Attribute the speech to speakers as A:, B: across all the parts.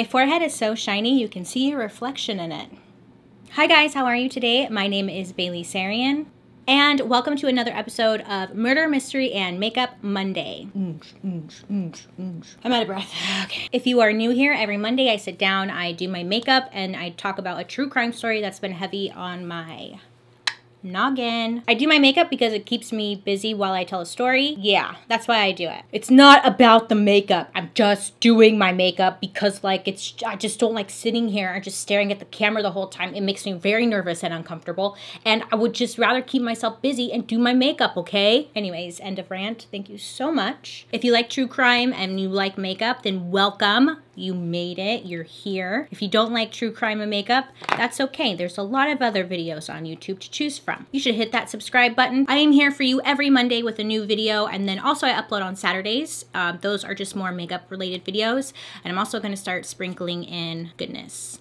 A: My forehead is so shiny you can see your reflection in it. Hi guys, how are you today? My name is Bailey Sarian, and welcome to another episode of Murder, Mystery, and Makeup Monday. I'm out of breath. Okay. If you are new here, every Monday I sit down, I do my makeup, and I talk about a true crime story that's been heavy on my noggin. I do my makeup because it keeps me busy while I tell a story. Yeah, that's why I do it. It's not about the makeup. I'm just doing my makeup because I just don't like sitting here and just staring at the camera the whole time. It makes me very nervous and uncomfortable, and I would just rather keep myself busy and do my makeup, okay? Anyways, end of rant. Thank you so much. If you like true crime and you like makeup, then welcome. You made it. You're here. If you don't like true crime and makeup, that's okay. There's a lot of other videos on YouTube to choose from. You should hit that subscribe button. I am here for you every Monday with a new video, and then also I upload on Saturdays. Those are just more makeup related videos, and I'm also going to start sprinkling in goodness.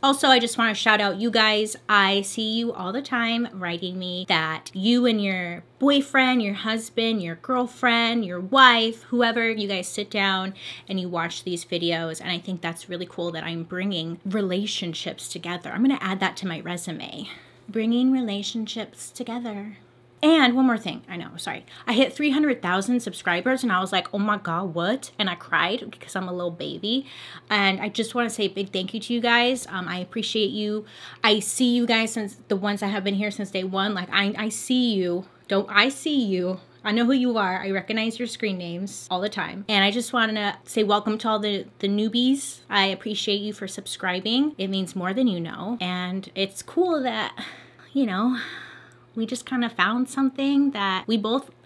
A: Also, I just want to shout out you guys. I see you all the time writing me that you and your boyfriend, your husband, your girlfriend, your wife, whoever, you guys sit down and you watch these videos. And I think that's really cool that I'm bringing relationships together. I'm going to add that to my resume. Bringing relationships together. And one more thing, I know, sorry. I hit 300,000 subscribers and I was like, oh my God, what? And I cried because I'm a little baby. And I just want to say a big thank you to you guys. I appreciate you. I see you guys, since the ones that have been here since day one. Like, I see you. I see you. I know who you are. I recognize your screen names all the time. And I just want to say welcome to all the newbies. I appreciate you for subscribing. It means more than you know. And it's cool that, you know, we just kind of found something that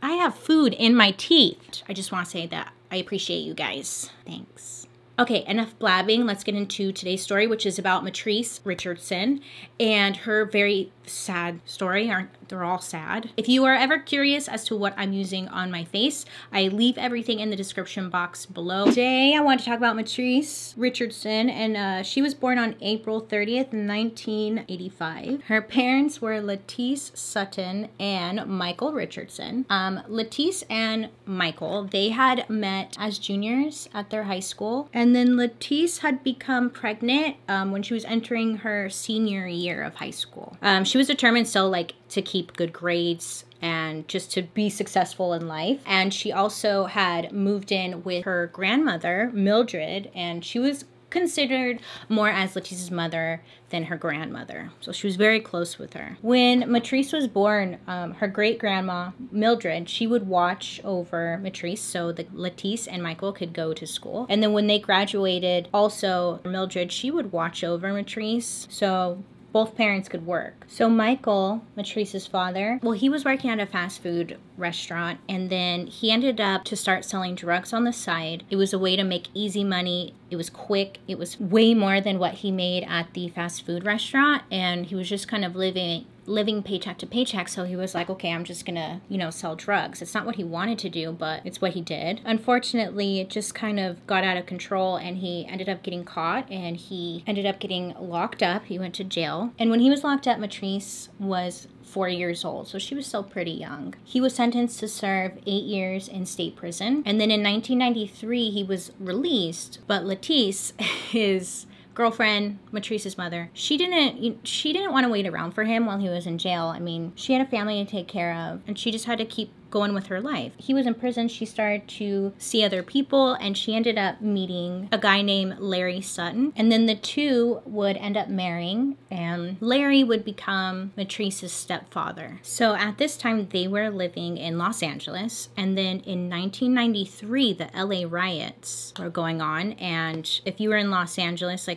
A: I have food in my teeth. I just want to say that I appreciate you guys. Thanks. Okay, enough blabbing. Let's get into today's story, which is about Mitrice Richardson and her very sad story. They're all sad. If you are ever curious as to what I'm using on my face, I leave everything in the description box below. Today, I want to talk about Mitrice Richardson, and she was born on April 30th, 1985. Her parents were Lettice Sutton and Michael Richardson. Lettice and Michael, they had met as juniors at their high school, and then Lettice had become pregnant when she was entering her senior year of high school. She was determined still to keep good grades and just to be successful in life. And she also had moved in with her grandmother, Mildred, and she was considered more as Lettice's mother than her grandmother. So she was very close with her. When Mitrice was born, her great-grandma, Mildred, she would watch over Mitrice so that Lettice and Michael could go to school. And then when they graduated, also Mildred, she would watch over Mitrice so both parents could work. So Michael, Mitrice's father, well, he was working at a fast food restaurant, and then he ended up to start selling drugs on the side. It was a way to make easy money. It was quick. It was way more than what he made at the fast food restaurant, and he was just kind of living paycheck to paycheck. So he was like, okay, I'm just gonna, sell drugs. It's not what he wanted to do, but it's what he did. Unfortunately, it just kind of got out of control, and he ended up getting caught, and he ended up getting locked up. He went to jail. And when he was locked up, Mitrice was 4 years old, so she was still pretty young. He was sentenced to serve 8 years in state prison. And then in 1993, he was released, but Lettice, his girlfriend, Mitrice's mother, she didn't want to wait around for him while he was in jail. I mean, she had a family to take care of, and she just had to keep going with her life. He was in prison. She started to see other people, and she ended up meeting a guy named Larry Sutton. And then the two would end up marrying, and Larry would become Mitrice's stepfather. So at this time, they were living in Los Angeles. And then in 1993, the LA riots were going on. And if you were in Los Angeles,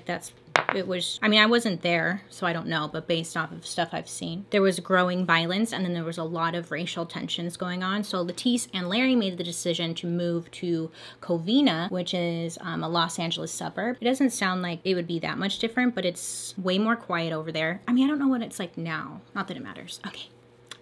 A: I wasn't there, so I don't know, but based off of stuff I've seen, there was growing violence, and then there was a lot of racial tensions going on. So Lettice and Larry made the decision to move to Covina, which is a Los Angeles suburb. It doesn't sound like it would be that much different, but it's way more quiet over there. I mean, I don't know what it's like now. Not that it matters. Okay.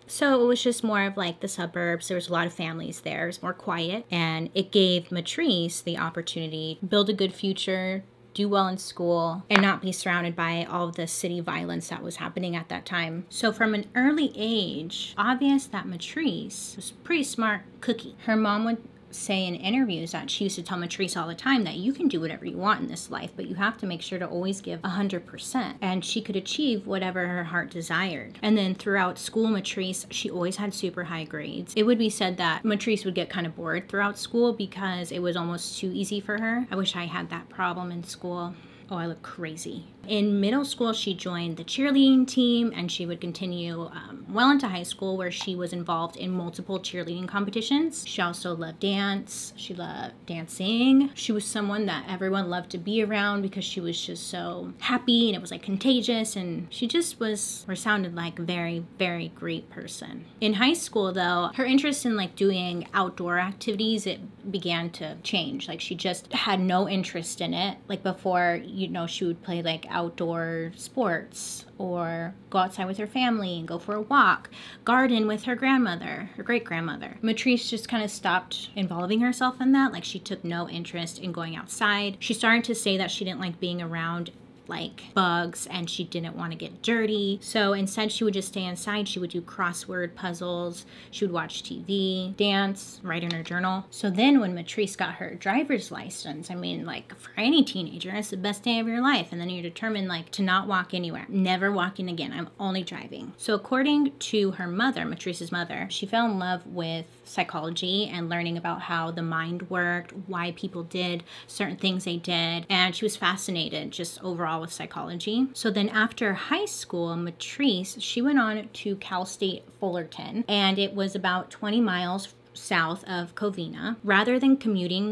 A: So it was just more of like the suburbs. There was a lot of families there. It was more quiet, and it gave Mitrice the opportunity to build a good future, do well in school, and not be surrounded by all of the city violence that was happening at that time. So from an early age, obvious that Mitrice was a pretty smart cookie. Her mom would say in interviews that she used to tell Mitrice all the time that you can do whatever you want in this life, but you have to make sure to always give 100%, and she could achieve whatever her heart desired. And then throughout school, Mitrice, she always had super high grades. It would be said that Mitrice would get kind of bored throughout school because it was almost too easy for her. I wish I had that problem in school. Oh, I look crazy. In middle school, she joined the cheerleading team, and she would continue well into high school, where she was involved in multiple cheerleading competitions. She also loved dance. She loved dancing. She was someone that everyone loved to be around because she was just so happy, and it was like contagious, and she just was, or sounded like a very, very great person. In high school, though, her interest in like doing outdoor activities, it began to change. Like, she just had no interest in it. Like before, you know, she would play like outdoor sports or go outside with her family and go for a walk, garden with her grandmother, her great-grandmother. Mitrice just kind of stopped involving herself in that. Like, she took no interest in going outside. She started to say that she didn't like being around like bugs, and she didn't want to get dirty. So instead, she would just stay inside. She would do crossword puzzles. She would watch TV, dance, write in her journal. So then when Mitrice got her driver's license, I mean, like for any teenager, it's the best day of your life. And then you're determined like to not walk anywhere, never walking again. I'm only driving. So according to her mother, Mitrice's mother, she fell in love with psychology and learning about how the mind worked, why people did certain things they did. And she was fascinated just overall with psychology. So then after high school, Mitrice, she went on to Cal State Fullerton, and it was about 20 miles south of Covina. Rather than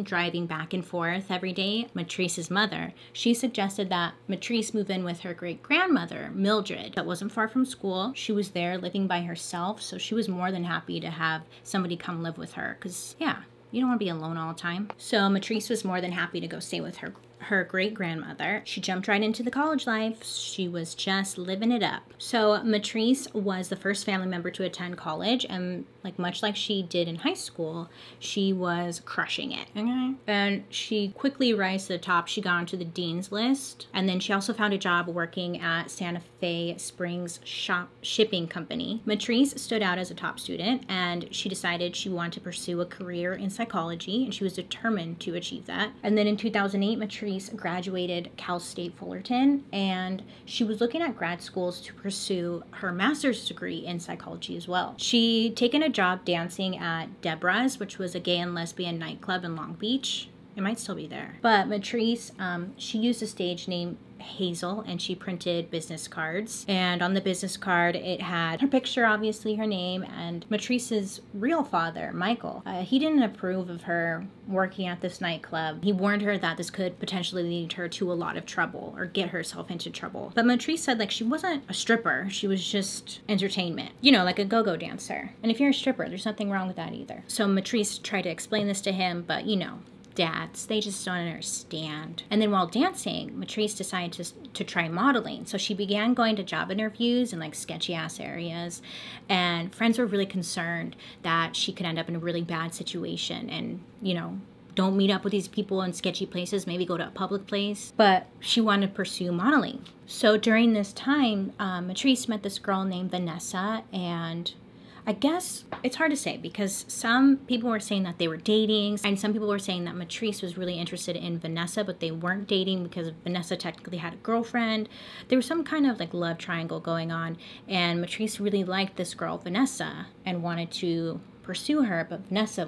A: driving back and forth every day, Mitrice's mother, she suggested that Mitrice move in with her great-grandmother, Mildred. That wasn't far from school. She was there living by herself, so she was more than happy to have somebody come live with her, because yeah, you don't want to be alone all the time. So Mitrice was more than happy to go stay with her great-grandmother. She jumped right into the college life. She was just living it up. So Mitrice was the first family member to attend college, and like much like she did in high school, she was crushing it. Okay? And she quickly rose to the top. She got onto the dean's list, and then she also found a job working at Santa Fe Springs shipping company. Mitrice stood out as a top student, and she decided she wanted to pursue a career in psychology, and she was determined to achieve that. And then in 2008, Mitrice graduated Cal State Fullerton, and she was looking at grad schools to pursue her master's degree in psychology as well. She'd taken a job dancing at Deborah's, which was a gay and lesbian nightclub in Long Beach. It might still be there. But Mitrice, she used a stage name Hazel, and she printed business cards, and on the business card it had her picture, obviously her name, and Mitrice's real father, Michael. He didn't approve of her working at this nightclub. He warned her that this could potentially lead her to a lot of trouble or get herself into trouble. But Mitrice said like she wasn't a stripper, she was just entertainment, you know, like a go-go dancer. And if you're a stripper, there's nothing wrong with that either. So Mitrice tried to explain this to him, but you know, dads, they just don't understand. And then while dancing, Mitrice decided to try modeling. So she began going to job interviews in like sketchy ass areas, and friends were really concerned that she could end up in a really bad situation, and you know, don't meet up with these people in sketchy places, maybe go to a public place. But she wanted to pursue modeling. So during this time, Mitrice met this girl named Vanessa, and I guess it's hard to say because some people were saying that they were dating, and some people were saying that Mitrice was really interested in Vanessa, but they weren't dating because Vanessa technically had a girlfriend. There was some kind of like love triangle going on, and Mitrice really liked this girl, Vanessa, and wanted to pursue her, but Vanessa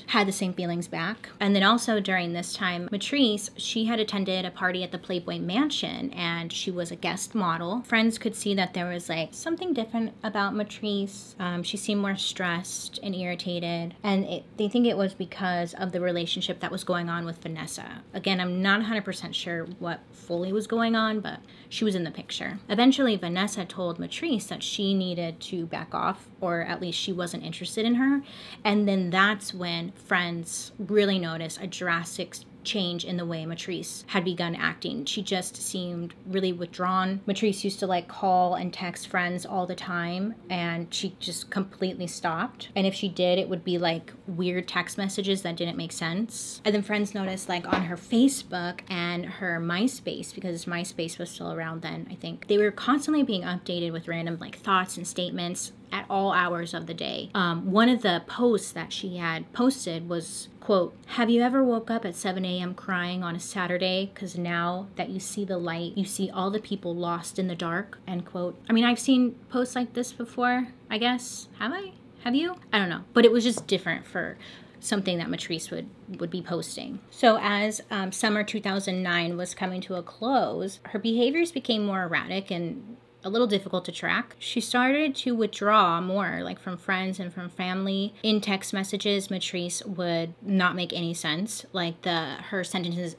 A: had the same feelings back. And then also during this time, Mitrice, she had attended a party at the Playboy Mansion, and she was a guest model. Friends could see that there was like something different about Mitrice. She seemed more stressed and irritated, and they think it was because of the relationship that was going on with Vanessa. Again, I'm not 100% sure what fully was going on, but she was in the picture. Eventually, Vanessa told Mitrice that she needed to back off, or at least she wasn't interested in her. And then that's when friends really noticed a drastic change in the way Mitrice had begun acting. She just seemed really withdrawn. Mitrice used to like call and text friends all the time, and she just completely stopped. And if she did, it would be like weird text messages that didn't make sense. And then friends noticed like on her Facebook and her MySpace, because MySpace was still around then, I think, they were constantly being updated with random like thoughts and statements at all hours of the day. One of the posts that she had posted was, quote, "Have you ever woke up at 7 a.m. crying on a Saturday because now that you see the light, you see all the people lost in the dark?" End quote. I mean, I've seen posts like this before, I guess. Have I? Have you? I don't know. But it was just different for something that Mitrice would be posting. So as summer 2009 was coming to a close, her behaviors became more erratic and a little difficult to track. She started to withdraw more, like from friends and from family. In text messages, Mitrice would not make any sense. Like her sentences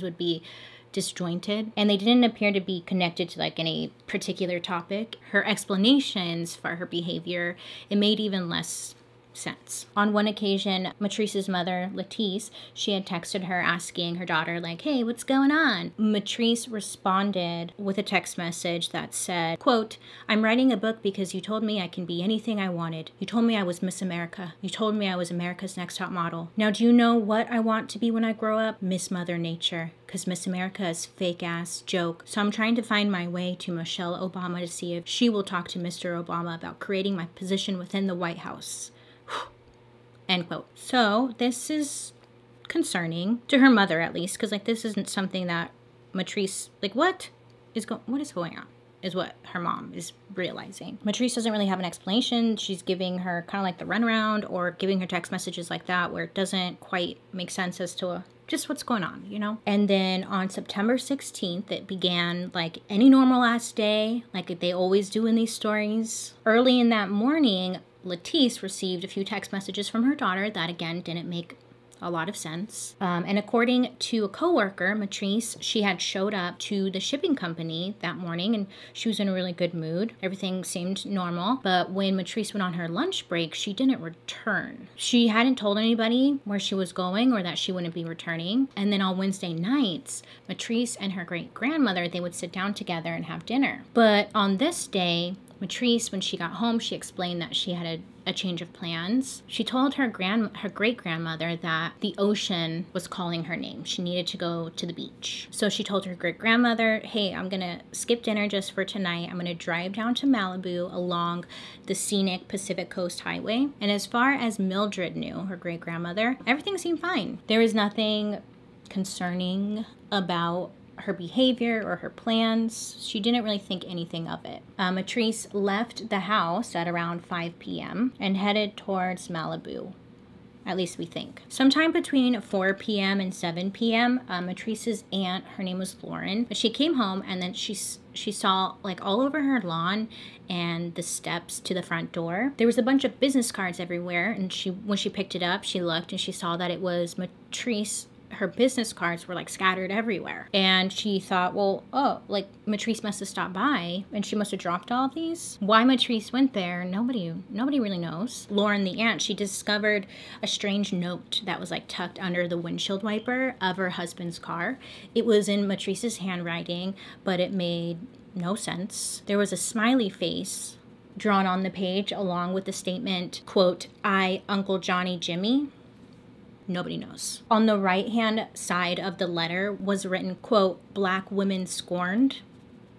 A: would be disjointed, and they didn't appear to be connected to like any particular topic. Her explanations for her behavior, it made even less sense. On one occasion, Mitrice's mother, Lettice, she had texted her asking her daughter like, "Hey, what's going on?" Mitrice responded with a text message that said, quote, "I'm writing a book because you told me I can be anything I wanted. You told me I was Miss America. You told me I was America's Next Top Model. Now do you know what I want to be when I grow up? Miss Mother Nature. Because Miss America is fake-ass joke. So I'm trying to find my way to Michelle Obama to see if she will talk to Mr. Obama about creating my position within the White House." End quote. So this is concerning to her mother, at least, because like this isn't something that Mitrice, like what is going on is what her mom is realizing. Mitrice doesn't really have an explanation. She's giving her kind of like the runaround, or giving her text messages like that where it doesn't quite make sense as to just what's going on, you know? And then on September 16th, it began like any normal ass day, like they always do in these stories. Early in that morning, Lettice received a few text messages from her daughter that again didn't make a lot of sense. And according to a coworker, Mitrice, she had showed up to the shipping company that morning and she was in a really good mood. Everything seemed normal. But when Mitrice went on her lunch break, she didn't return. She hadn't told anybody where she was going or that she wouldn't be returning. And then on Wednesday nights, Mitrice and her great-grandmother, they would sit down together and have dinner. But on this day, Mitrice, when she got home, she explained that she had a change of plans. She told her great-grandmother that the ocean was calling her name. She needed to go to the beach. So she told her great-grandmother, "Hey, I'm gonna skip dinner just for tonight. I'm gonna drive down to Malibu along the scenic Pacific Coast Highway." And as far as Mildred knew, her great-grandmother, everything seemed fine. There was nothing concerning about her behavior or her plans. She didn't really think anything of it. Mitrice left the house at around 5 p.m. and headed towards Malibu. At least we think. Sometime between 4 p.m. and 7 p.m., Mitrice's aunt, her name was Lauren, she came home and then she saw like all over her lawn and the steps to the front door, there was a bunch of business cards everywhere. And when she picked it up, she looked and she saw that it was Mitrice. Her business cards were like scattered everywhere. And she thought, well, oh, like Mitrice must have stopped by and she must have dropped all of these. Why Mitrice went there, nobody really knows. Lauren, the aunt, she discovered a strange note that was like tucked under the windshield wiper of her husband's car. It was in Mitrice's handwriting, but it made no sense. There was a smiley face drawn on the page along with the statement, quote, "I, Uncle Johnny Jimmy." Nobody knows. On the right-hand side of the letter was written, quote, "Black women scorned,"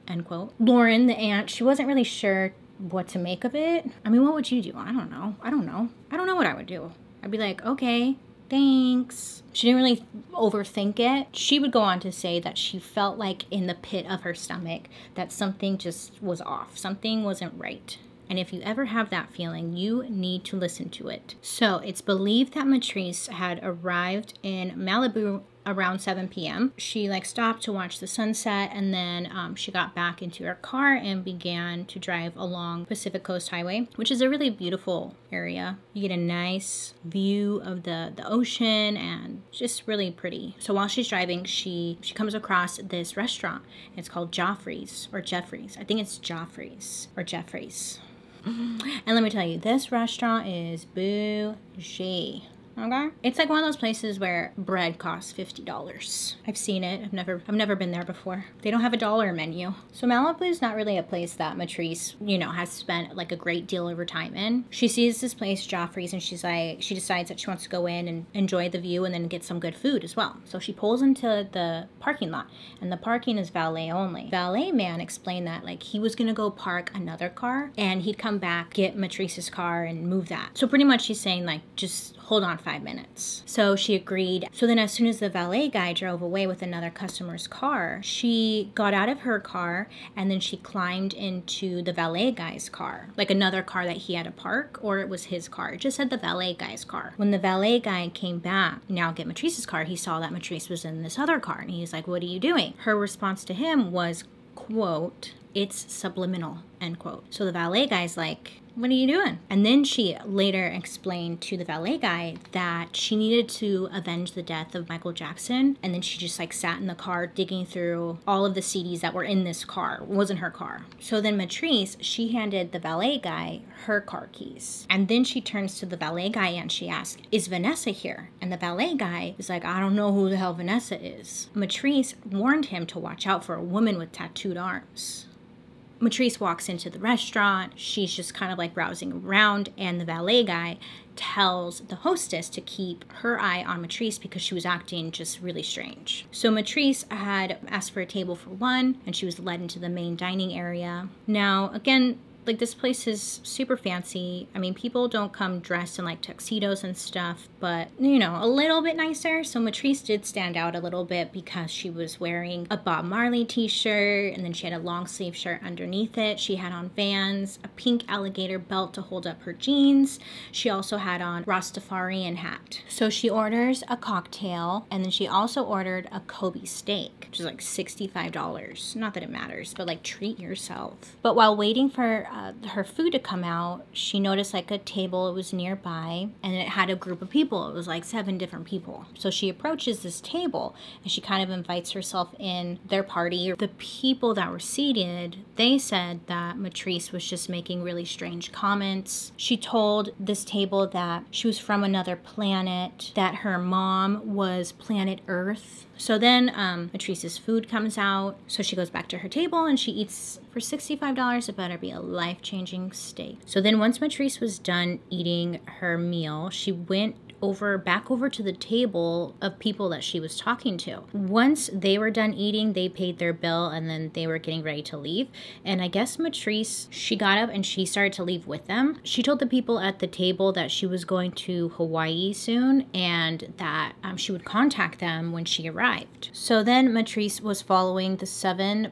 A: end quote. Lauren, the aunt, she wasn't really sure what to make of it. I mean, what would you do? I don't know. I don't know what I would do. I'd be like, okay, thanks. She didn't really overthink it. She would go on to say that she felt like in the pit of her stomach that something just was off. Something wasn't right. And if you ever have that feeling, you need to listen to it. So it's believed that Mitrice had arrived in Malibu around 7 p.m. She like stopped to watch the sunset, and then she got back into her car and began to drive along Pacific Coast Highway, which is a really beautiful area. You get a nice view of the ocean and just really pretty. So while she's driving, she comes across this restaurant. It's called Joffrey's or Jeffrey's. I think it's Joffrey's or Jeffrey's. And let me tell you, this restaurant is bougie. okay? It's like one of those places where bread costs $50. I've seen it. I've never been there before. They don't have a dollar menu. So Malibu is not really a place that Mitrice, you know, has spent like a great deal of her time in. She sees this place, Joffrey's, and she's like, she decides that she wants to go in and enjoy the view and then get some good food as well. So she pulls into the parking lot, and the parking is valet only. Valet man explained that like he was gonna go park another car and he'd come back, get Mitrice's car and move that. So pretty much she's saying like, just hold on 5 minutes. So she agreed. So then as soon as the valet guy drove away with another customer's car, she got out of her car and then she climbed into the valet guy's car, like another car that he had to park, or it was his car. It just said the valet guy's car. When the valet guy came back, now get Mitrice's car, he saw that Mitrice was in this other car and he's like, what are you doing? Her response to him was, quote, it's subliminal, end quote. So the valet guy's like, what are you doing? And then she later explained to the valet guy that she needed to avenge the death of Michael Jackson. And then she just like sat in the car digging through all of the CDs that were in this car. It wasn't her car. So then Mitrice, she handed the valet guy her car keys. And then she turns to the valet guy and she asks, is Vanessa here? And the valet guy is like, I don't know who the hell Vanessa is. Mitrice warned him to watch out for a woman with tattooed arms. Mitrice walks into the restaurant. She's just kind of like browsing around, and the valet guy tells the hostess to keep her eye on Mitrice because she was acting just really strange. So Mitrice had asked for a table for one, and she was led into the main dining area. Now, again, like this place is super fancy. I mean, people don't come dressed in like tuxedos and stuff, but you know, a little bit nicer. So Mitrice did stand out a little bit because she was wearing a Bob Marley t-shirt, and then she had a long sleeve shirt underneath it. She had on Vans, a pink alligator belt to hold up her jeans. She also had on Rastafarian hat. So she orders a cocktail, and then she also ordered a Kobe steak, which is like $65. Not that it matters, but like treat yourself. But while waiting for her food to come out, she noticed like a table, it was nearby, and it had a group of people. It was like 7 different people. So she approaches this table and she kind of invites herself in their party. The people that were seated, they said that Mitrice was just making really strange comments. She told this table that she was from another planet, that her mom was planet Earth. So then Mitrice's food comes out. So she goes back to her table and she eats for $65. It better be a life-changing steak. So then once Mitrice was done eating her meal, she went back over to the table of people that she was talking to. Once they were done eating, they paid their bill and then they were getting ready to leave. And I guess Mitrice, she got up and she started to leave with them. She told the people at the table that she was going to Hawaii soon and that she would contact them when she arrived. So then Mitrice was following the 7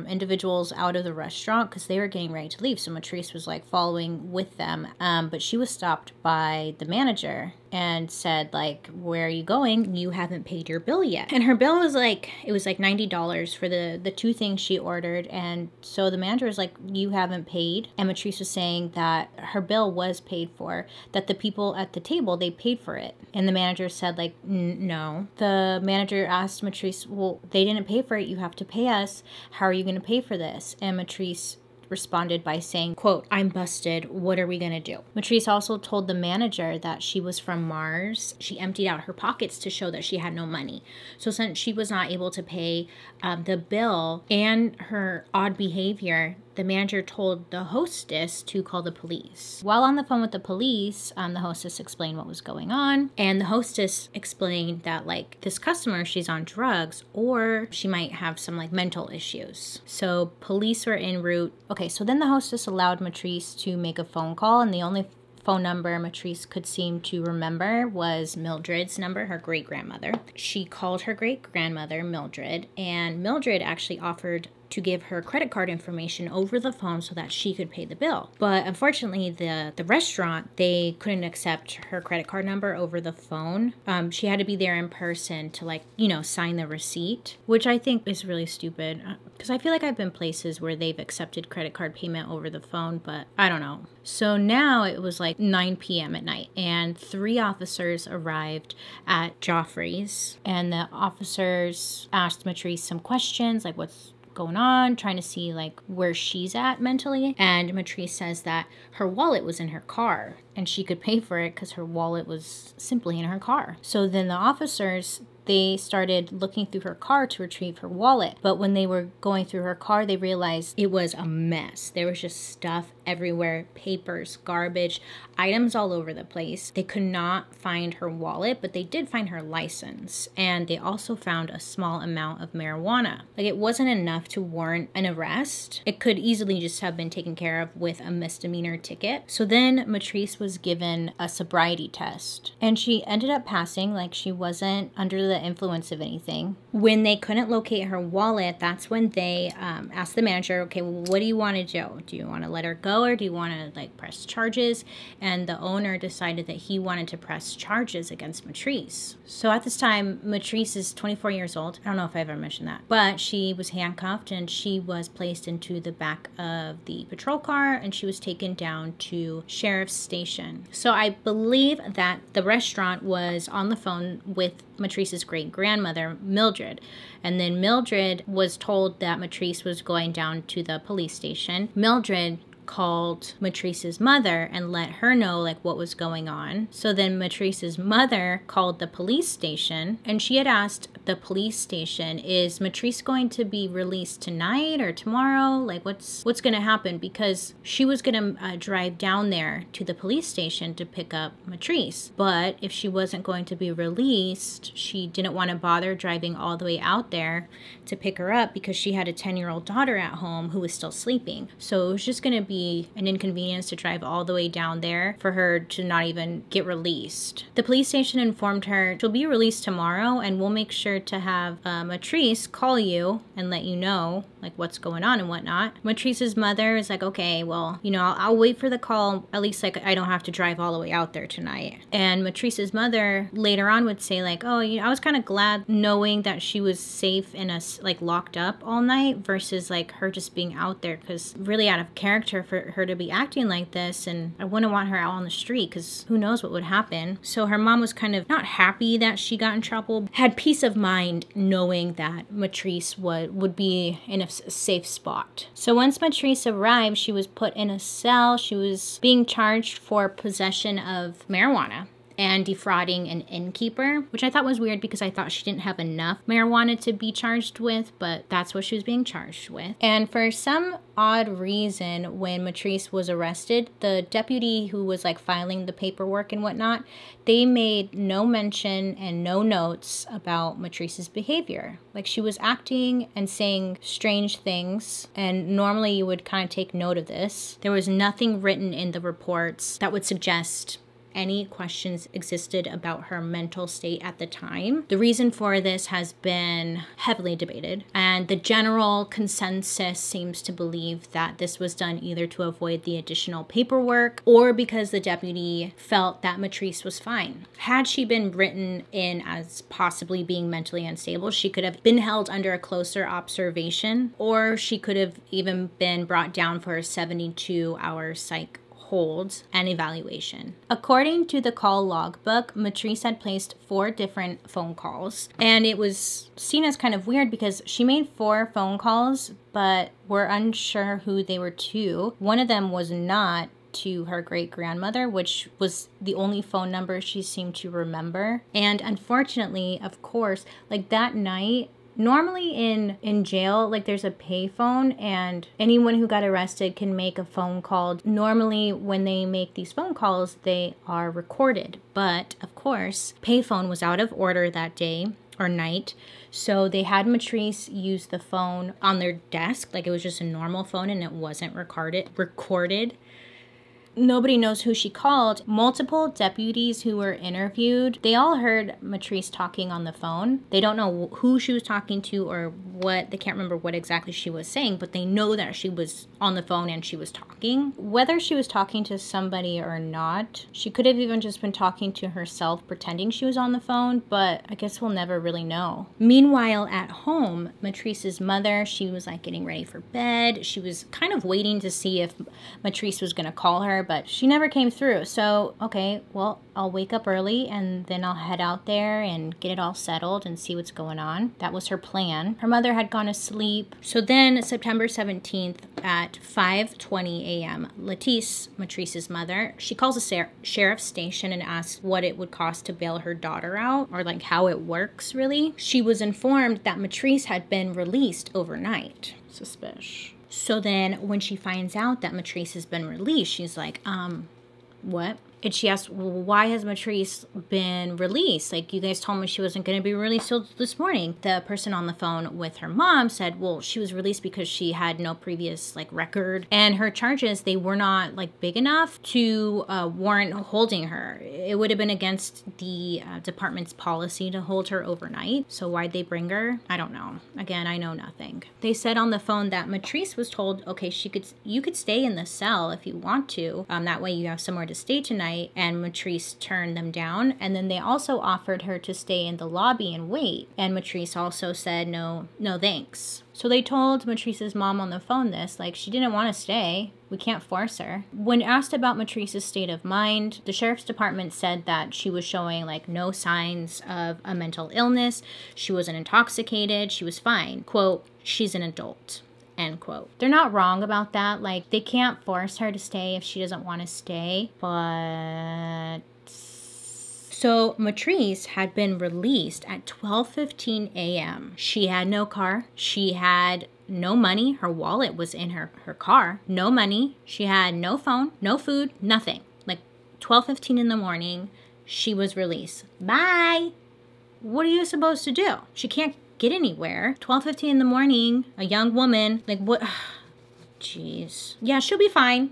A: individuals out of the restaurant because they were getting ready to leave. So Mitrice was like following with them, but she was stopped by the manager and said like, where are you going? You haven't paid your bill yet. And her bill was like, it was like $90 for the 2 things she ordered. And so the manager was like, you haven't paid. And Mitrice was saying that her bill was paid for, that the people at the table, they paid for it. And the manager said like, no. The manager asked Mitrice, well, they didn't pay for it. You have to pay us. How are you going to pay for this? And Mitrice responded by saying, quote, I'm busted. What are we going to do? Mitrice also told the manager that she was from Mars. She emptied out her pockets to show that she had no money. So since she was not able to pay the bill and her odd behavior, the manager told the hostess to call the police. While on the phone with the police, the hostess explained what was going on. And the hostess explained that like this customer, she's on drugs or she might have some like mental issues. So police were en route. Okay, so then the hostess allowed Mitrice to make a phone call, and the only phone number Mitrice could seem to remember was Mildred's number, her great-grandmother. She called her great-grandmother, Mildred, and Mildred actually offered to give her credit card information over the phone so that she could pay the bill. But unfortunately, the restaurant, they couldn't accept her credit card number over the phone. She had to be there in person to like, you know, sign the receipt, which I think is really stupid because I feel like I've been places where they've accepted credit card payment over the phone, but I don't know. So now it was like 9 p.m. at night and 3 officers arrived at Joffrey's, and the officers asked Mitrice some questions like, what's going on, trying to see like where she's at mentally. And Mitrice says that her wallet was in her car and she could pay for it because her wallet was simply in her car. So then the officers, they started looking through her car to retrieve her wallet. But when they were going through her car, they realized it was a mess. There was just stuff everywhere, papers, garbage, items all over the place. They could not find her wallet, but they did find her license. And they also found a small amount of marijuana. Like, it wasn't enough to warrant an arrest. It could easily just have been taken care of with a misdemeanor ticket. So then Mitrice was given a sobriety test. And she ended up passing, like she wasn't under the influence of anything. When they couldn't locate her wallet, that's when they asked the manager, okay, well, what do you want to do? Do you want to let her go, or do you want to like press charges? And the owner decided that he wanted to press charges against Mitrice. So at this time, Mitrice is 24 years old. I don't know if I ever mentioned that, but she was handcuffed and she was placed into the back of the patrol car and she was taken down to sheriff's station. So I believe that the restaurant was on the phone with Mitrice's great-grandmother, Mildred. And then Mildred was told that Mitrice was going down to the police station. Mildred called Mitrice's mother and let her know like what was going on. So then Mitrice's mother called the police station and she had asked the police station, is Mitrice going to be released tonight or tomorrow? Like what's going to happen? Because she was going to drive down there to the police station to pick up Mitrice. But if she wasn't going to be released, she didn't want to bother driving all the way out there to pick her up because she had a 10-year-old daughter at home who was still sleeping. So it was just going to be an inconvenience to drive all the way down there for her to not even get released. The police station informed her she'll be released tomorrow and we'll make sure to have Mitrice call you and let you know like what's going on and whatnot. Mitrice's mother is like, okay, well, you know, I'll wait for the call. At least like I don't have to drive all the way out there tonight. And Mitrice's mother later on would say like, oh, you know, I was kind of glad knowing that she was safe and like locked up all night versus like her just being out there, because really out of character for her to be acting like this, and I wouldn't want her out on the street because who knows what would happen. So her mom was kind of not happy that she got in trouble, had peace of mind knowing that Mitrice would be in a safe spot. So once Mitrice arrived, she was put in a cell. She was being charged for possession of marijuana and defrauding an innkeeper, which I thought was weird because I thought she didn't have enough marijuana to be charged with, but that's what she was being charged with. And for some odd reason, when Mitrice was arrested, the deputy who was like filing the paperwork and whatnot, they made no mention and no notes about Mitrice's behavior. Like she was acting and saying strange things, and normally you would kind of take note of this. There was nothing written in the reports that would suggest any questions existed about her mental state at the time. The reason for this has been heavily debated, and the general consensus seems to believe that this was done either to avoid the additional paperwork or because the deputy felt that Mitrice was fine. Had she been written in as possibly being mentally unstable, she could have been held under a closer observation, or she could have even been brought down for a 72-hour psych hold and evaluation. According to the call logbook, Mitrice had placed 4 different phone calls, and it was seen as kind of weird because she made 4 phone calls, but we're unsure who they were to. One of them was not to her great-grandmother, which was the only phone number she seemed to remember. And unfortunately, of course, like that night, normally in jail, like there's a payphone and anyone who got arrested can make a phone call. Normally when they make these phone calls, they are recorded. But of course, payphone was out of order that day or night. So they had Mitrice use the phone on their desk. Like it was just a normal phone and it wasn't recorded. Nobody knows who she called. Multiple deputies who were interviewed, they all heard Mitrice talking on the phone. They don't know who she was talking to or what. They can't remember what exactly she was saying, but they know that she was on the phone and she was talking. Whether she was talking to somebody or not, she could have even just been talking to herself, pretending she was on the phone, but I guess we'll never really know. Meanwhile, at home, Mitrice's mother, she was like getting ready for bed. She was kind of waiting to see if Mitrice was going to call her, but she never came through. So, okay, well, I'll wake up early and then I'll head out there and get it all settled and see what's going on. That was her plan. Her mother had gone to sleep. So then September 17th at 5:20 a.m., Mitrice's mother, she calls the sheriff's station and asks what it would cost to bail her daughter out, or like how it works really. She was informed that Mitrice had been released overnight. Suspicious. So then when she finds out that Mitrice has been released, she's like, what? And she asked, well, why has Mitrice been released? Like, you guys told me she wasn't going to be released till this morning. The person on the phone with her mom said, well, she was released because she had no previous, like, record. And her charges, they were not, like, big enough to warrant holding her. It would have been against the department's policy to hold her overnight. So why'd they bring her? I don't know. Again, I know nothing. They said on the phone that Mitrice was told, okay, you could stay in the cell if you want to. That way you have somewhere to stay tonight. And Mitrice turned them down. And then they also offered her to stay in the lobby and wait. And Mitrice also said, no thanks. So they told Mitrice's mom on the phone this, like, she didn't want to stay. We can't force her. When asked about Mitrice's state of mind, the sheriff's department said that she was showing, like, no signs of a mental illness. She wasn't intoxicated. She was fine. Quote, she's an adult. End quote. They're not wrong about that. Like, they can't force her to stay if she doesn't want to stay. But so Mitrice had been released at 12:15 a.m. She had no car. She had no money. Her wallet was in her car. No money. She had no phone, no food, nothing. Like 12:15 in the morning, she was released. Bye. What are you supposed to do? She can't get anywhere. 12:15 in the morning, a young woman, like what? Jeez. Yeah, she'll be fine.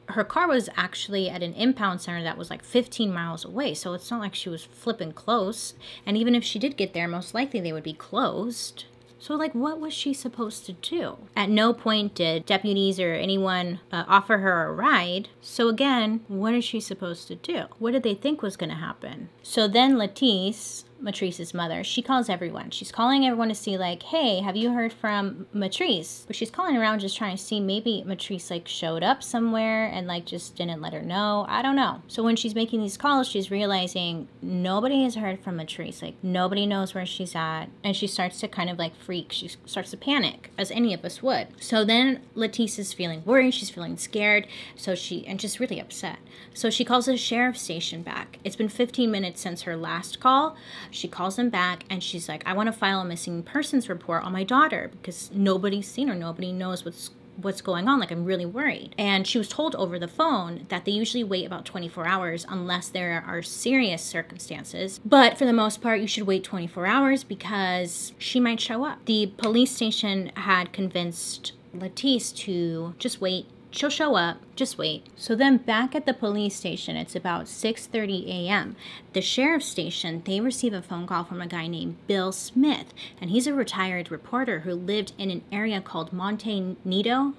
A: Her car was actually at an impound center that was like 15 miles away, so it's not like she was flipping close. And even if she did get there, most likely they would be closed. So, like, what was she supposed to do? At no point did deputies or anyone offer her a ride. So again, what is she supposed to do? What did they think was going to happen? So then Mitrice's mother, she calls everyone. She's calling everyone to see, like, hey, have you heard from Mitrice? But she's calling around just trying to see maybe Mitrice, like, showed up somewhere and, like, just didn't let her know. I don't know. So when she's making these calls, she's realizing nobody has heard from Mitrice. Like, nobody knows where she's at. And she starts to kind of, like, freak. She starts to panic, as any of us would. So then Leticia's feeling worried. She's feeling scared. And just really upset. So she calls the sheriff's station back. It's been 15 minutes since her last call. She calls them back and she's like, I want to file a missing persons report on my daughter because nobody's seen her. Nobody knows what's going on. Like, I'm really worried. And she was told over the phone that they usually wait about 24 hours unless there are serious circumstances. But for the most part, you should wait 24 hours because she might show up. The police station had convinced Leticice to just wait. She'll show up. Just wait. So then back at the police station, it's about 6:30 a.m. The sheriff's station, they receive a phone call from a guy named Bill Smith. And he's a retired reporter who lived in an area called Monte Nido.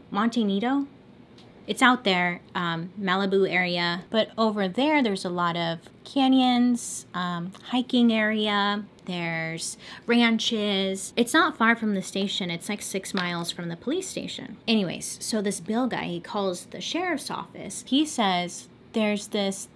A: It's out there, Malibu area. But over there's a lot of canyons, hiking area. There's ranches. It's not far from the station. It's like 6 miles from the police station. Anyways, so this Bill guy, he calls the sheriff's office. He says there's this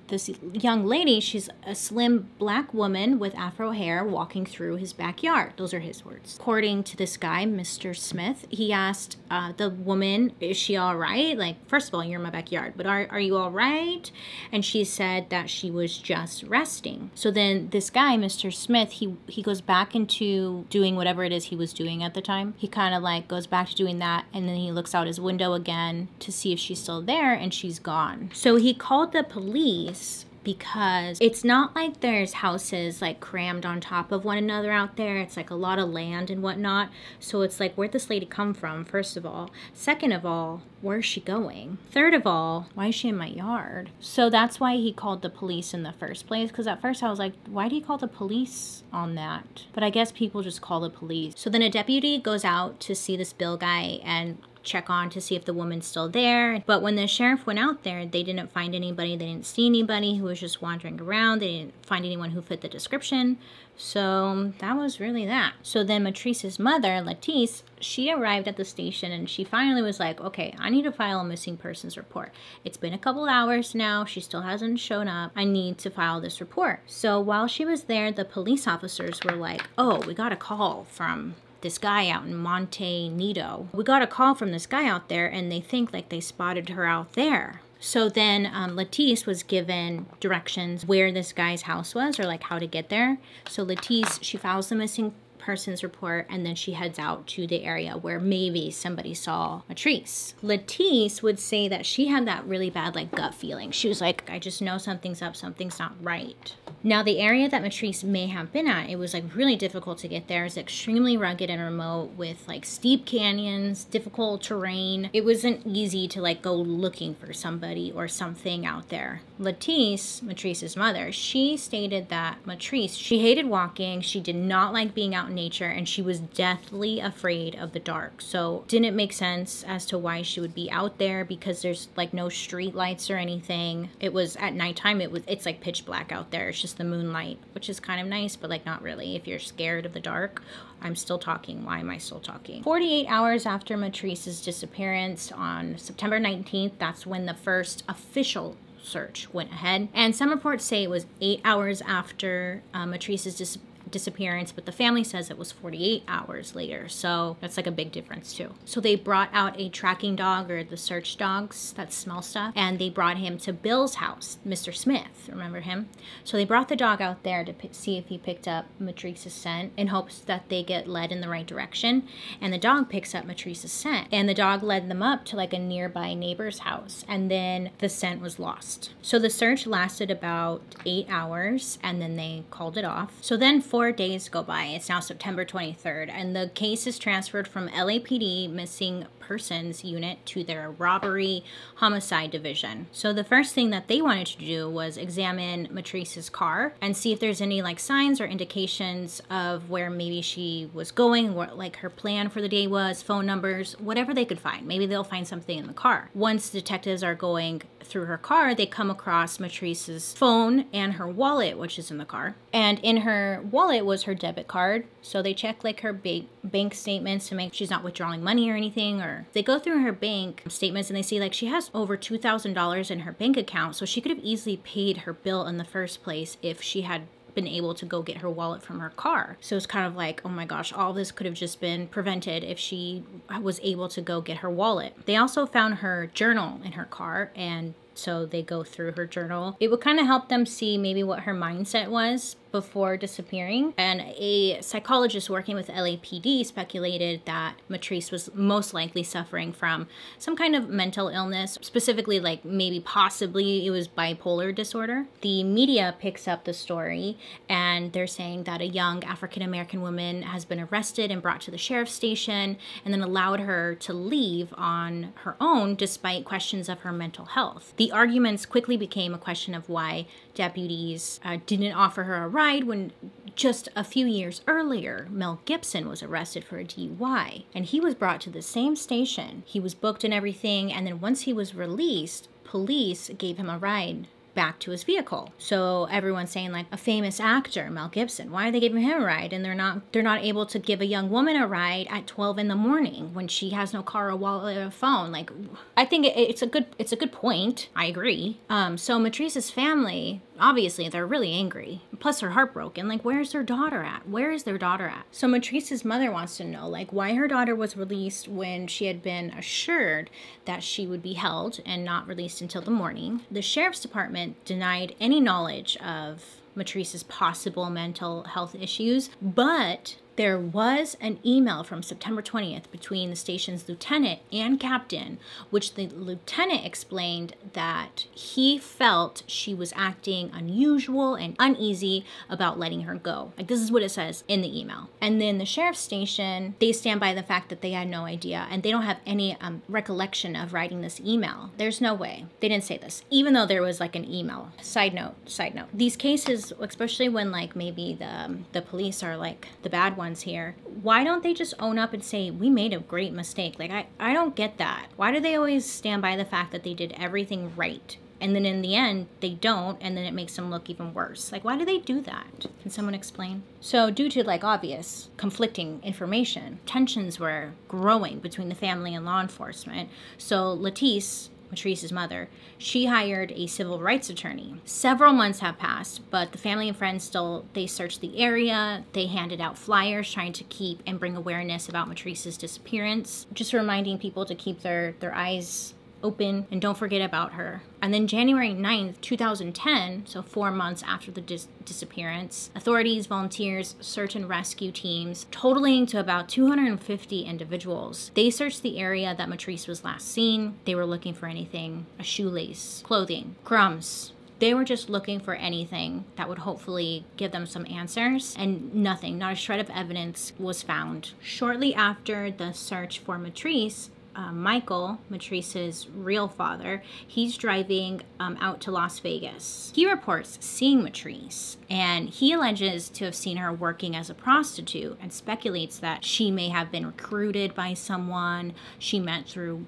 A: young lady. She's a slim black woman with afro hair walking through his backyard. Those are his words. According to this guy, Mr. Smith, he asked the woman, is she all right? Like, first of all, you're in my backyard, but are you all right? And she said that she was just resting. So then this guy, Mr. Smith, he goes back into doing whatever it is he was doing at the time. He kind of like goes back to doing that, and then he looks out his window again to see if she's still there, and she's gone. So he called the police because it's not like there's houses like crammed on top of one another out there. It's like a lot of land and whatnot. So it's like, where'd this lady come from, first of all? Second of all, where's she going? Third of all, why is she in my yard? So that's why he called the police in the first place. Because at first I was like, why do you call the police on that? But I guess people just call the police. So then a deputy goes out to see this Bill guy and check on to see if the woman's still there. But when the sheriff went out there, they didn't find anybody. They didn't see anybody who was just wandering around. They didn't find anyone who fit the description. So that was really that. So then Mitrice's mother, Lettice, she arrived at the station and she finally was like, okay, I need to file a missing persons report. It's been a couple hours now. She still hasn't shown up. I need to file this report. So while she was there, the police officers were like, oh, we got a call from this guy out in Monte Nido. We got a call from this guy out there and they think like they spotted her out there. So then Lettice was given directions where this guy's house was or like how to get there. So Lettice, she files the missing persons report and then she heads out to the area where maybe somebody saw Mitrice. Lettice would say that she had that really bad like gut feeling. She was like, I just know something's up, something's not right. Now the area that Mitrice may have been at, it was like really difficult to get there. It's extremely rugged and remote with like steep canyons, difficult terrain. It wasn't easy to like go looking for somebody or something out there. Lettice, Mitrice's mother, she stated that Mitrice, she hated walking, she did not like being out in nature, and she was deathly afraid of the dark. So didn't make sense as to why she would be out there because there's like no street lights or anything. It was at nighttime, it's like pitch black out there. It's just the moonlight, which is kind of nice, but like not really. If you're scared of the dark, I'm still talking. Why am I still talking? 48 hours after Mitrice's disappearance on September 19th, that's when the first official search went ahead. And some reports say it was 8 hours after Mitrice's disappearance, but the family says it was 48 hours later. So that's like a big difference too. So they brought out a tracking dog, or the search dogs that smell stuff, and they brought him to Bill's house, Mr. Smith. Remember him? So they brought the dog out there to see if he picked up Mitrice's scent in hopes that they get led in the right direction. And the dog picks up Mitrice's scent, and the dog led them up to like a nearby neighbor's house, and then the scent was lost. So the search lasted about 8 hours and then they called it off. So then 4 days go by. It's now September 23rd, and the case is transferred from LAPD Missing Persons Unit to their Robbery Homicide Division. So the first thing that they wanted to do was examine Mitrice's car and see if there's any like signs or indications of where maybe she was going, what like her plan for the day was, phone numbers, whatever they could find. Maybe they'll find something in the car. Once detectives are going through her car, they come across Mitrice's phone and her wallet, which is in the car. And in her wallet was her debit card. So they check like her bank statements to make she's not withdrawing money or anything, or they go through her bank statements and they see like she has over $2,000 in her bank account. So she could have easily paid her bill in the first place if she had been able to go get her wallet from her car. So it's kind of like, oh my gosh, all this could have just been prevented if she was able to go get her wallet. They also found her journal in her car, and so they go through her journal. It would kind of help them see maybe what her mindset was before disappearing. And a psychologist working with LAPD speculated that Mitrice was most likely suffering from some kind of mental illness, specifically like maybe possibly it was bipolar disorder. The media picks up the story and they're saying that a young African-American woman has been arrested and brought to the sheriff's station and then allowed her to leave on her own despite questions of her mental health. The arguments quickly became a question of why deputies didn't offer her a ride when just a few years earlier, Mel Gibson was arrested for a DUI, and he was brought to the same station. He was booked and everything, and then once he was released, police gave him a ride back to his vehicle. So everyone's saying like a famous actor, Mel Gibson, why are they giving him a ride? And they're not able to give a young woman a ride at 12 in the morning when she has no car, a wallet, or a phone. Like, I think it's a good point. I agree. So Mitrice's family, obviously they're really angry. Plus they're heartbroken. Like, where's their daughter at? Where is their daughter at? So Mitrice's mother wants to know like why her daughter was released when she had been assured that she would be held and not released until the morning. The sheriff's department denied any knowledge of Mitrice's possible mental health issues, but there was an email from September 20th between the station's lieutenant and captain, which the lieutenant explained that he felt she was acting unusual and uneasy about letting her go. Like, this is what it says in the email. And then the sheriff's station, they stand by the fact that they had no idea and they don't have any recollection of writing this email. There's no way. They didn't say this, even though there was like an email. Side note. These cases, especially when like maybe the police are like the bad ones, ones here. Why don't they just own up and say, we made a great mistake? Like, I don't get that. Why do they always stand by the fact that they did everything right? And then in the end, they don't, and then it makes them look even worse. Like, why do they do that? Can someone explain? So due to, like, obvious conflicting information, tensions were growing between the family and law enforcement. So Lettice, Mitrice's mother, she hired a civil rights attorney. Several months have passed, but the family and friends still, they searched the area. They handed out flyers trying to keep and bring awareness about Mitrice's disappearance. Just reminding people to keep their eyes open and don't forget about her. And then January 9th, 2010, so 4 months after the disappearance, authorities, volunteers, search and rescue teams, totaling to about 250 individuals, they searched the area that Mitrice was last seen. They were looking for anything, a shoelace, clothing, crumbs. They were just looking for anything that would hopefully give them some answers, and nothing, not a shred of evidence was found. Shortly after the search for Mitrice, Michael, Mitrice's real father, he's driving out to Las Vegas. He reports seeing Mitrice, and he alleges to have seen her working as a prostitute and speculates that she may have been recruited by someone she met through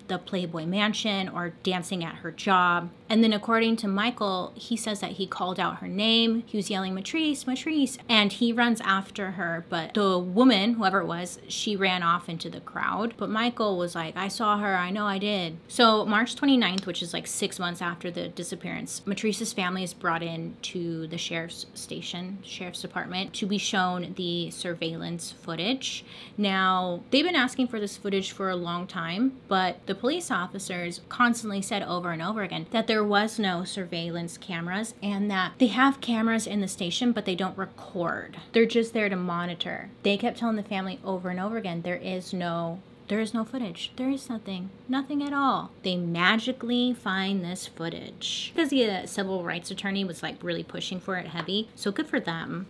A: the Playboy Mansion or dancing at her job. And then according to Michael, he says that he called out her name. He was yelling, Mitrice, Mitrice, and he runs after her. But the woman, whoever it was, she ran off into the crowd. But Michael was like, I saw her, I know I did. So March 29th, which is like 6 months after the disappearance, Mitrice's family is brought in to the sheriff's department, to be shown the surveillance footage. Now, they've been asking for this footage for a long time, but the police officers constantly said over and over again that there was no surveillance cameras and that they have cameras in the station, but they don't record. They're just there to monitor. They kept telling the family over and over again, there is no footage. There is nothing at all. They magically find this footage because the civil rights attorney was like really pushing for it heavy. So good for them.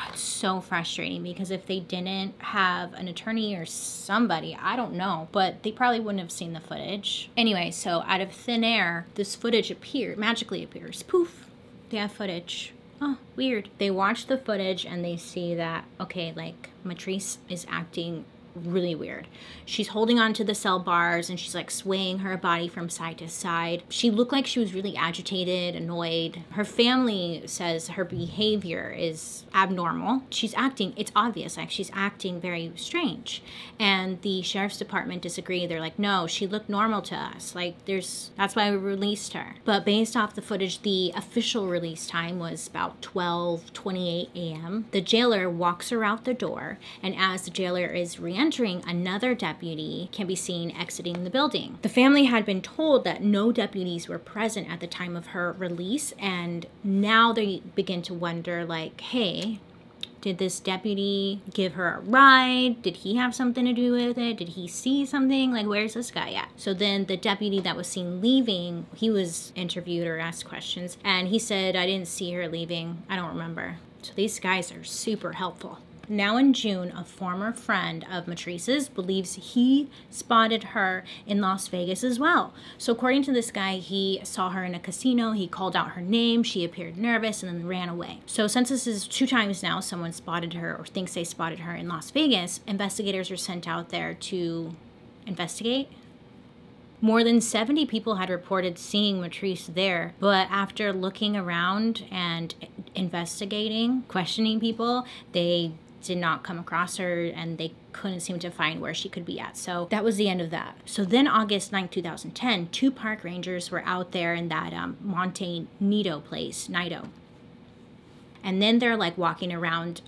A: It's so frustrating because if they didn't have an attorney or somebody, I don't know, but they probably wouldn't have seen the footage. Anyway, so out of thin air, this footage magically appears. Poof, they have footage. Oh, weird. They watch the footage and they see that, okay, like Mitrice is acting really weird. She's holding on to the cell bars and she's like swaying her body from side to side. She looked like she was really agitated, annoyed. Her family says her behavior is abnormal. She's acting, it's obvious, like she's acting very strange. And the sheriff's department disagree. They're like, no, she looked normal to us. Like that's why we released her. But based off the footage, the official release time was about 12:28 a.m. The jailer walks her out the door, and as the jailer is re-entering, another deputy can be seen exiting the building. The family had been told that no deputies were present at the time of her release, and now they begin to wonder, like, hey, did this deputy give her a ride? Did he have something to do with it? Did he see something? Like, where's this guy at? So then the deputy that was seen leaving, he was interviewed or asked questions, and he said, I didn't see her leaving. I don't remember. So these guys are super helpful. Now in June, a former friend of Mitrice's believes he spotted her in Las Vegas as well. So according to this guy, he saw her in a casino, he called out her name, she appeared nervous, and then ran away. So since this is 2 times now someone spotted her or thinks they spotted her in Las Vegas, investigators are sent out there to investigate. More than 70 people had reported seeing Mitrice there, but after looking around and investigating, questioning people, they did not come across her and they couldn't seem to find where she could be at. So that was the end of that. So then August 9, 2010, 2 park rangers were out there in that Monte Nido place, Nido. And then they're like walking around,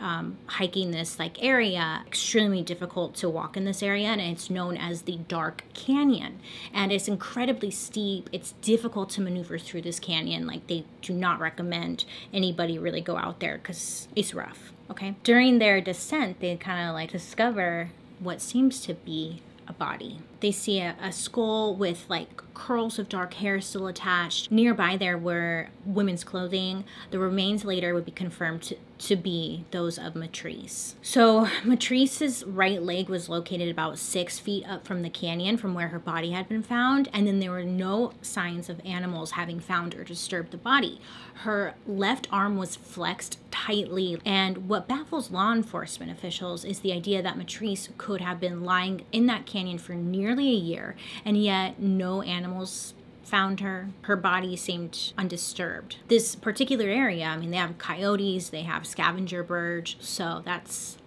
A: hiking this like area, extremely difficult to walk in this area. And it's known as the Dark Canyon. And it's incredibly steep. It's difficult to maneuver through this canyon. Like they do not recommend anybody really go out there because it's rough. Okay. During their descent, they kind of like discover what seems to be a body. They see a skull with like curls of dark hair still attached. Nearby there were women's clothing. The remains later would be confirmed to be those of Mitrice. So Mitrice's right leg was located about 6 feet up from the canyon from where her body had been found, and then there were no signs of animals having found or disturbed the body. Her left arm was flexed tightly, and what baffles law enforcement officials is the idea that Mitrice could have been lying in that canyon for nearly a year, and yet no animals found her. Her body seemed undisturbed. This particular area, I mean, they have coyotes, they have scavenger birds, so that's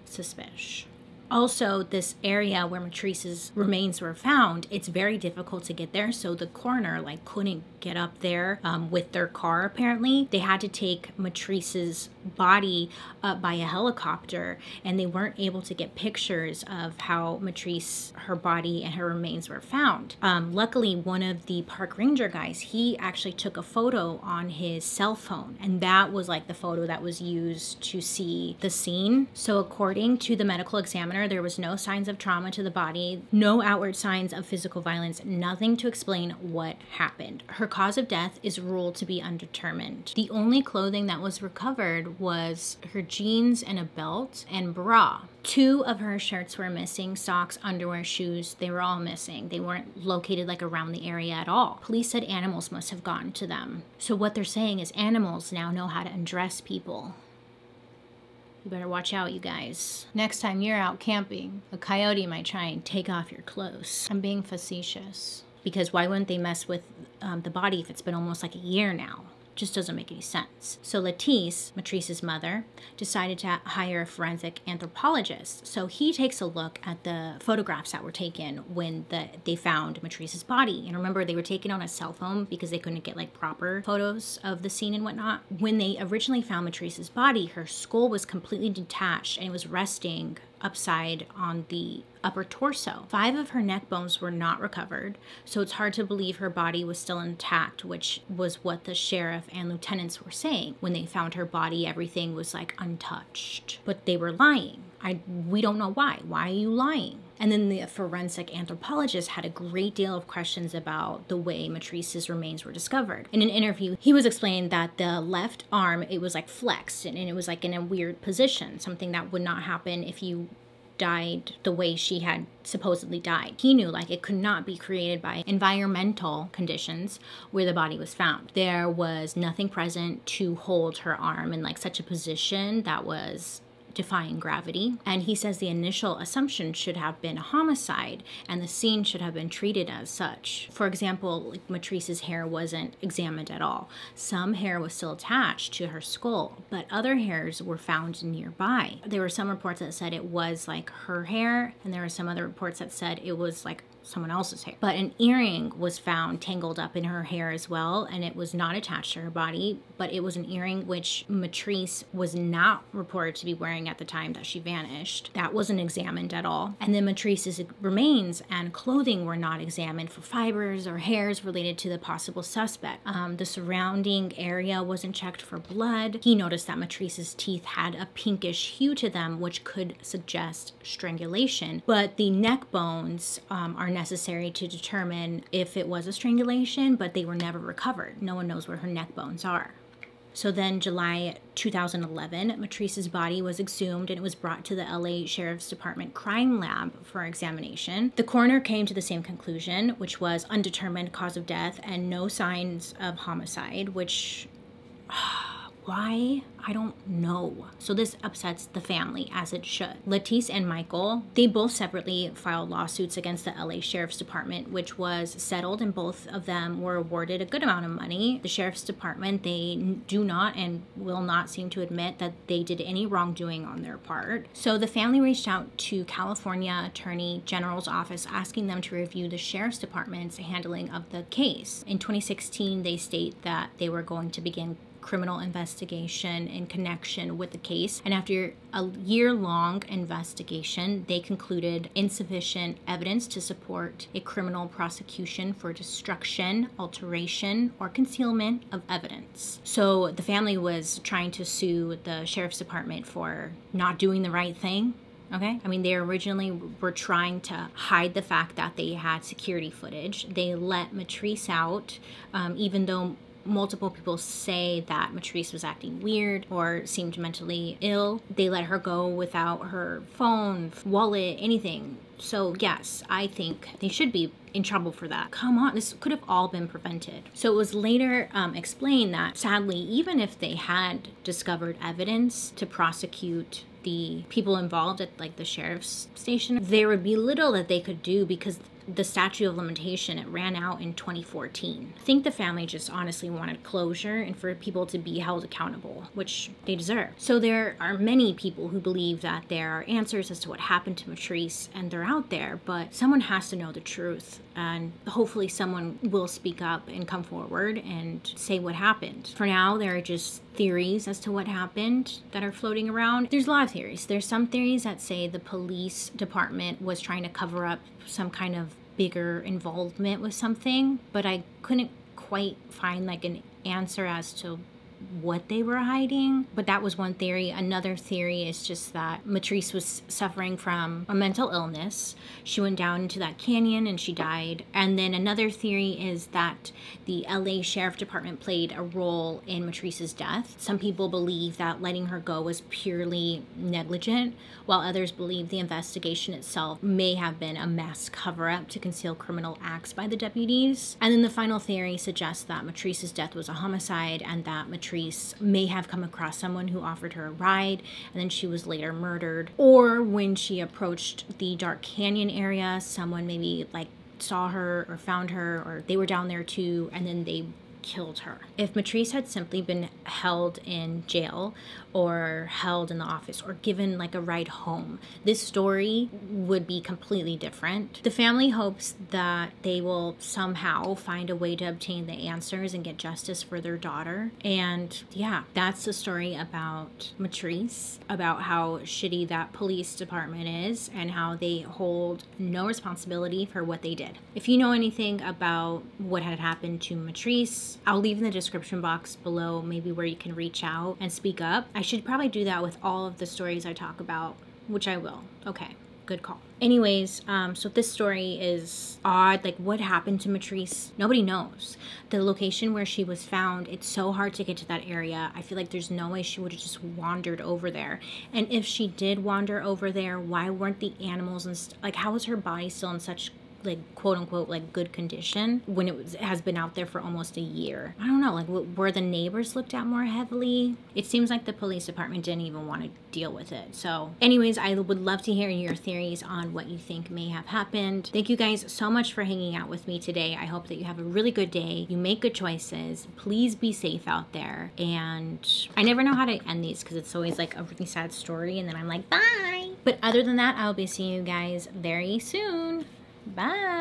A: suspicious. Also, this area where Mitrice's remains were found, it's very difficult to get there, so the coroner couldn't get up there with their car. Apparently they had to take Mitrice's body up by a helicopter, and they weren't able to get pictures of how Mitrice, her body and her remains were found. Luckily, one of the park ranger guys, he actually took a photo on his cell phone, and that was the photo that was used to see the scene. So according to the medical examiner, there was no signs of trauma to the body, no outward signs of physical violence, nothing to explain what happened. Her cause of death is ruled to be undetermined. The only clothing that was recovered was her jeans and a belt and bra. 2 of her shirts were missing, socks, underwear, shoes, they were all missing. They weren't located around the area at all. Police said animals must have gotten to them. So what they're saying is animals now know how to undress people. You better watch out, you guys. Next time you're out camping, a coyote might try and take off your clothes. I'm being facetious. Because why wouldn't they mess with the body if it's been almost a year now? Just doesn't make any sense. So Lettice, Mitrice's mother, decided to hire a forensic anthropologist. So he takes a look at the photographs that were taken when they found Mitrice's body. And remember, they were taken on a cell phone because they couldn't get proper photos of the scene and whatnot. When they originally found Mitrice's body, her skull was completely detached and it was resting upside on the upper torso. 5 of her neck bones were not recovered, so it's hard to believe her body was still intact, which was what the sheriff and lieutenants were saying. When they found her body, everything was untouched. But they were lying. We don't know why. Why are you lying? And then the forensic anthropologist had a great deal of questions about the way Mitrice's remains were discovered. In an interview, he was explaining that the left arm, it was flexed, and it was in a weird position, something that would not happen if you died the way she had supposedly died. He knew it could not be created by environmental conditions where the body was found. There was nothing present to hold her arm in such a position that was defying gravity. And he says the initial assumption should have been a homicide and the scene should have been treated as such. For example, Mitrice's hair wasn't examined at all. Some hair was still attached to her skull, but other hairs were found nearby. There were some reports that said it was her hair, and there were some other reports that said it was someone else's hair. But an earring was found tangled up in her hair as well, and it was not attached to her body, but it was an earring which Mitrice was not reported to be wearing at the time that she vanished. That wasn't examined at all. And then Mitrice's remains and clothing were not examined for fibers or hairs related to the possible suspect. The surrounding area wasn't checked for blood. He noticed that Mitrice's teeth had a pinkish hue to them, which could suggest strangulation, but the neck bones are necessary to determine if it was a strangulation, but they were never recovered. No one knows where her neck bones are. So then July 2011, Mitrice's body was exhumed and it was brought to the LA Sheriff's Department crime lab for examination. The coroner came to the same conclusion, which was undetermined cause of death and no signs of homicide, which... why? I don't know. So this upsets the family, as it should. Lettice and Michael, they both separately filed lawsuits against the LA Sheriff's Department, which was settled, and both of them were awarded a good amount of money. The Sheriff's Department, they do not and will not seem to admit that they did any wrongdoing on their part. So the family reached out to California Attorney General's office asking them to review the Sheriff's Department's handling of the case. In 2016, they state that they were going to begin criminal investigation in connection with the case, and after a year-long investigation, they concluded insufficient evidence to support a criminal prosecution for destruction, alteration, or concealment of evidence. So the family was trying to sue the Sheriff's Department for not doing the right thing. Okay, I mean, they originally were trying to hide the fact that they had security footage. They let Mitrice out, even though multiple people say that Mitrice was acting weird or seemed mentally ill. They let her go without her phone, wallet, anything. So yes, I think they should be in trouble for that. Come on, this could have all been prevented. So it was later explained that sadly, even if they had discovered evidence to prosecute the people involved at like the sheriff's station, there would be little that they could do because the statute of limitation, it ran out in 2014. I think the family just honestly wanted closure and for people to be held accountable, which they deserve. So there are many people who believe that there are answers as to what happened to Mitrice, and they're out there, but someone has to know the truth, and hopefully someone will speak up and come forward and say what happened. For now, there are just theories as to what happened that are floating around. There's a lot of theories. There's some theories that say the police department was trying to cover up some kind of bigger involvement with something, but I couldn't quite find like an answer as to what they were hiding. But that was one theory. Another theory is just that Mitrice was suffering from a mental illness. She went down into that canyon and she died. And then another theory is that the LA Sheriff Department played a role in Mitrice's death. Some people believe that letting her go was purely negligent, while others believe the investigation itself may have been a mass cover-up to conceal criminal acts by the deputies. And then the final theory suggests that Mitrice's death was a homicide and that Mitrice may have come across someone who offered her a ride and then she was later murdered. Or when she approached the dark canyon area, someone maybe like saw her or found her, or they were down there too, and then they killed her. If Mitrice had simply been held in jail or held in the office or given like a ride home, this story would be completely different. The family hopes that they will somehow find a way to obtain the answers and get justice for their daughter. And yeah, that's the story about Mitrice, about how shitty that police department is and how they hold no responsibility for what they did. If you know anything about what had happened to Mitrice, I'll leave in the description box below maybe where you can reach out and speak up. I should probably do that with all of the stories I talk about, which I will. Okay, good call. Anyways, so this story is odd. Like, what happened to Mitrice? Nobody knows. The location where she was found, it's so hard to get to that area. I feel like there's no way she would have just wandered over there. And if she did wander over there, why weren't the animals and like, how was her body still in such like quote unquote like good condition when it has been out there for almost a year? I don't know, like were the neighbors looked at more heavily? It seems like the police department didn't even want to deal with it. So anyways, I would love to hear your theories on what you think may have happened. Thank you guys so much for hanging out with me today. I hope that you have a really good day. You make good choices. Please be safe out there. And I never know how to end these because it's always like a really sad story and then I'm like, bye. But other than that, I'll be seeing you guys very soon. Bye.